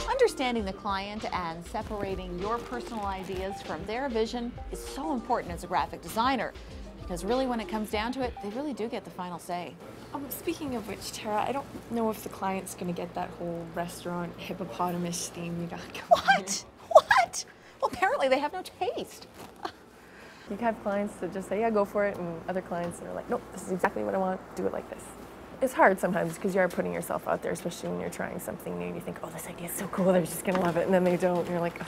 Understanding the client and separating your personal ideas from their vision is so important as a graphic designer, because really when it comes down to it, they really do get the final say. Speaking of which, Tara, I don't know if the client's going to get that whole restaurant hippopotamus theme you got going. What? What? Well, apparently they have no taste. You have clients that just say, yeah, go for it, and other clients that are like, nope, this is exactly what I want, do it like this. It's hard sometimes because you are putting yourself out there, especially when you're trying something new and you think, oh, this idea is so cool, they're just gonna love it, and then they don't, and you're like, oh.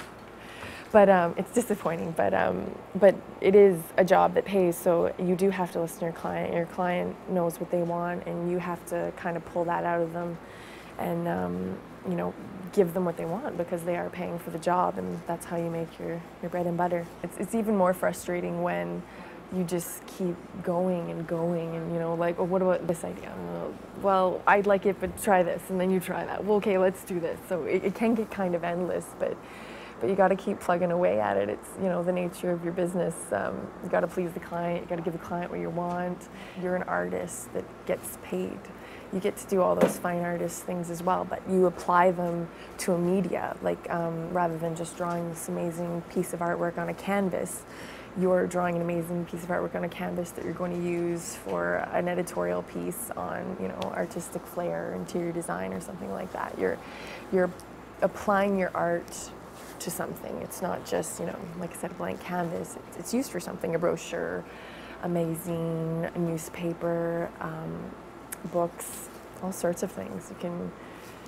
But it's disappointing, but it is a job that pays, so you do have to listen to your client. Your client knows what they want, and you have to kind of pull that out of them and you know, give them what they want, because they are paying for the job, and that's how you make your bread and butter. It's even more frustrating when you just keep going and going, and you know, like, oh, what about this idea? Well, I'd like it, but try this, and then you try that. Well, okay, let's do this. So it can get kind of endless, but you got to keep plugging away at it. It's, you know, the nature of your business. You got to please the client. You got to give the client what you want. You're an artist that gets paid. You get to do all those fine artist things as well, but you apply them to a media, like rather than just drawing this amazing piece of artwork on a canvas. You're drawing an amazing piece of artwork on a canvas that you're going to use for an editorial piece on, you know, artistic flair, interior design, or something like that. You're applying your art to something. It's not just, you know, like I said, a blank canvas. It's used for something, a brochure, a magazine, a newspaper, books, all sorts of things.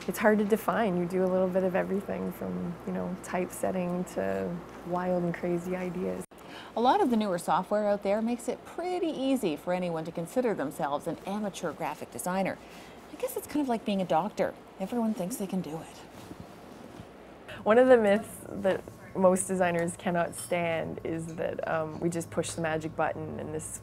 It's hard to define. You do a little bit of everything from, you know, typesetting to wild and crazy ideas. A lot of the newer software out there makes it pretty easy for anyone to consider themselves an amateur graphic designer. I guess it's kind of like being a doctor. Everyone thinks they can do it. One of the myths that most designers cannot stand is that we just push the magic button and this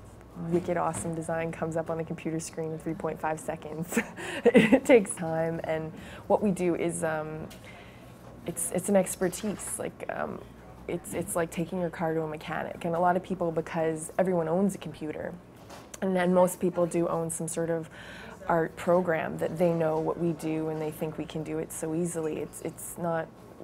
wicked awesome design comes up on the computer screen in 3.5 seconds. It takes time, and what we do is it's an expertise. Like it's like taking your car to a mechanic, and a lot of people, because everyone owns a computer, and then most people do own some sort of art program that they know what we do and they think we can do it so easily.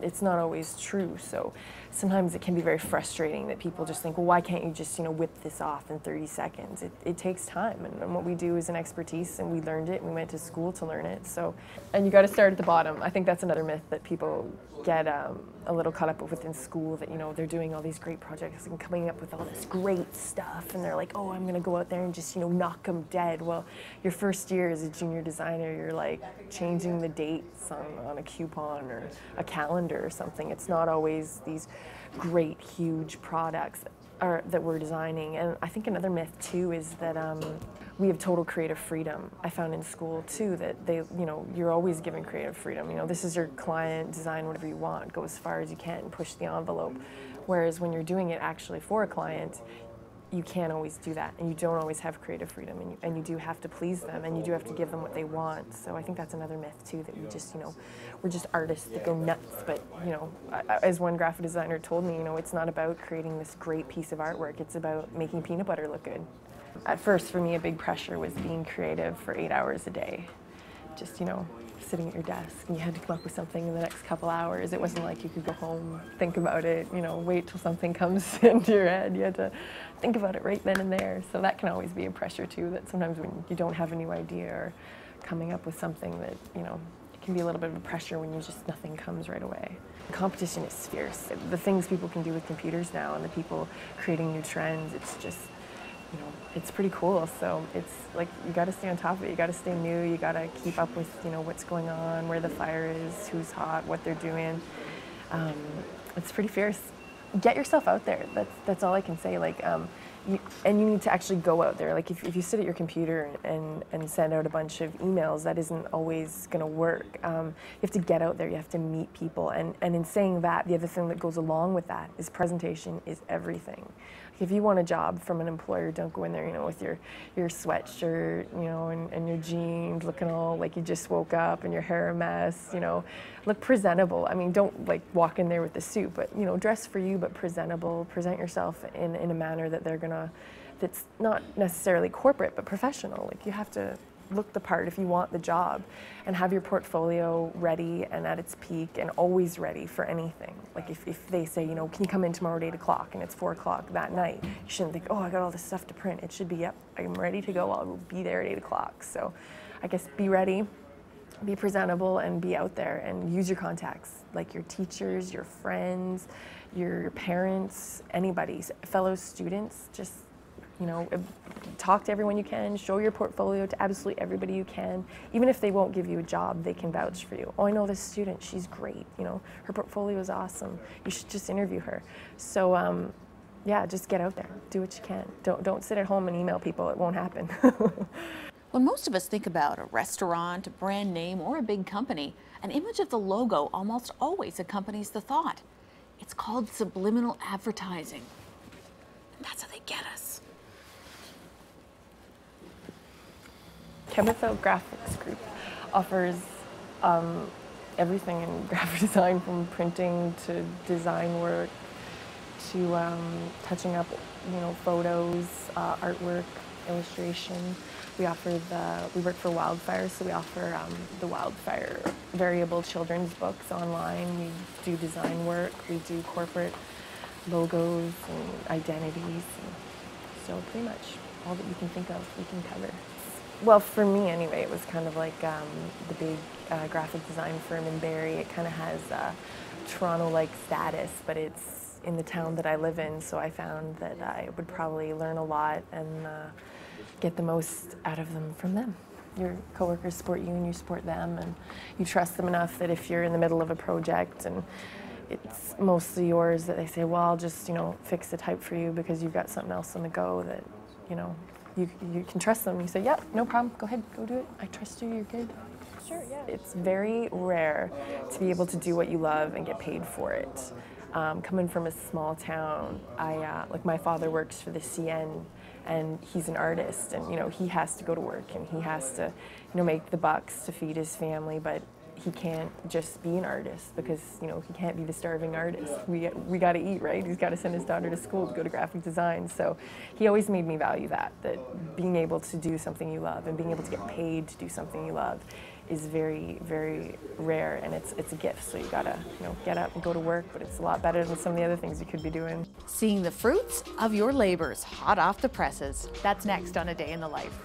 It's not always true. So sometimes it can be very frustrating that people just think, well, why can't you just, you know, whip this off in 30 seconds? It takes time, and what we do is an expertise, and we learned it, and we went to school to learn it. So, and you got to start at the bottom. I think that's another myth that people get a little caught up with in school, that, you know, they're doing all these great projects and coming up with all this great stuff, and they're like, oh, I'm gonna go out there and just, you know, knock them dead. Well, your first year as a junior designer, you're like changing the dates on a coupon or a calendar or something. It's not always these great, huge products that we're designing. And I think another myth too is that we have total creative freedom. I found in school too that you know, you're always given creative freedom. You know, this is your client, design whatever you want, go as far as you can, push the envelope. Whereas when you're doing it actually for a client, you can't always do that, and you don't always have creative freedom, and you do have to please them, and you do have to give them what they want. So I think that's another myth too, that we just, you know, we're just artists that go nuts. But, you know, as one graphic designer told me, you know, it's not about creating this great piece of artwork, it's about making peanut butter look good. At first, for me, a big pressure was being creative for 8 hours a day. Just, you know, sitting at your desk, and you had to come up with something in the next couple hours. It wasn't like you could go home, think about it, you know, wait till something comes into your head. You had to think about it right then and there. So that can always be a pressure too, that sometimes when you don't have a new idea or coming up with something, that, you know, it can be a little bit of a pressure when nothing comes right away. Competition is fierce. The things people can do with computers now, and the people creating new trends, it's just, you know, it's pretty cool. So it's like, you got to stay on top of it. You got to stay new. You got to keep up with, you know, what's going on, where the fire is, who's hot, what they're doing. It's pretty fierce. Get yourself out there. That's all I can say. Like, you need to actually go out there. Like, if you sit at your computer and send out a bunch of emails, that isn't always going to work. You have to get out there. You have to meet people. And in saying that, the other thing that goes along with that is presentation is everything. If you want a job from an employer, don't go in there, you know, with your sweatshirt, you know, and your jeans, looking all like you just woke up, and your hair a mess, you know. Look presentable. I mean, don't like walk in there with a suit, but, you know, dress for you, but presentable. Present yourself in a manner that that's not necessarily corporate, but professional. Like, you have to look the part if you want the job, and have your portfolio ready and at its peak and always ready for anything. Like if they say, you know, can you come in tomorrow at 8 o'clock and it's 4 o'clock that night, you shouldn't think, oh, I got all this stuff to print. It should be, yep, I'm ready to go. I'll be there at 8 o'clock. So I guess be ready, be presentable, and be out there and use your contacts, like your teachers, your friends, your parents, anybody, fellow students. Just, you know, talk to everyone you can, show your portfolio to absolutely everybody you can. Even if they won't give you a job, they can vouch for you. Oh, I know this student, she's great, you know, her portfolio is awesome. You should just interview her. So, yeah, just get out there, do what you can. Don't sit at home and email people, it won't happen. When most of us think about a restaurant, a brand name, or a big company, an image of the logo almost always accompanies the thought. It's called subliminal advertising. And that's how they get us. Kempenfelt Graphics Group offers everything in graphic design, from printing to design work to touching up, you know, photos, artwork, illustration. We work for Wildfire, so we offer the Wildfire variable children's books online. We do design work, we do corporate logos and identities. And so pretty much all that you can think of, we can cover. Well, for me anyway, it was kind of like the big graphic design firm in Barrie. It kind of has Toronto-like status, but it's in the town that I live in, so I found that I would probably learn a lot and get the most out of them from them. Your coworkers support you and you support them, and you trust them enough that if you're in the middle of a project and it's mostly yours, that they say, well, I'll just, you know, fix the type for you because you've got something else on the go, that, you know, you can trust them. You say, yeah, no problem, go ahead, go do it. I trust you, you're good. Sure, yeah. It's very rare to be able to do what you love and get paid for it. Coming from a small town, like my father works for the CN, and he's an artist, and you know, he has to go to work and he has to, you know, make the bucks to feed his family, but he can't just be an artist because, you know, he can't be the starving artist. We got to eat, right? He's got to send his daughter to school to go to graphic design. So he always made me value that being able to do something you love and being able to get paid to do something you love is very, very rare, and it's a gift. So you gotta, you know, get up and go to work, but it's a lot better than some of the other things you could be doing. Seeing the fruits of your labors hot off the presses. That's next on A Day in the Life.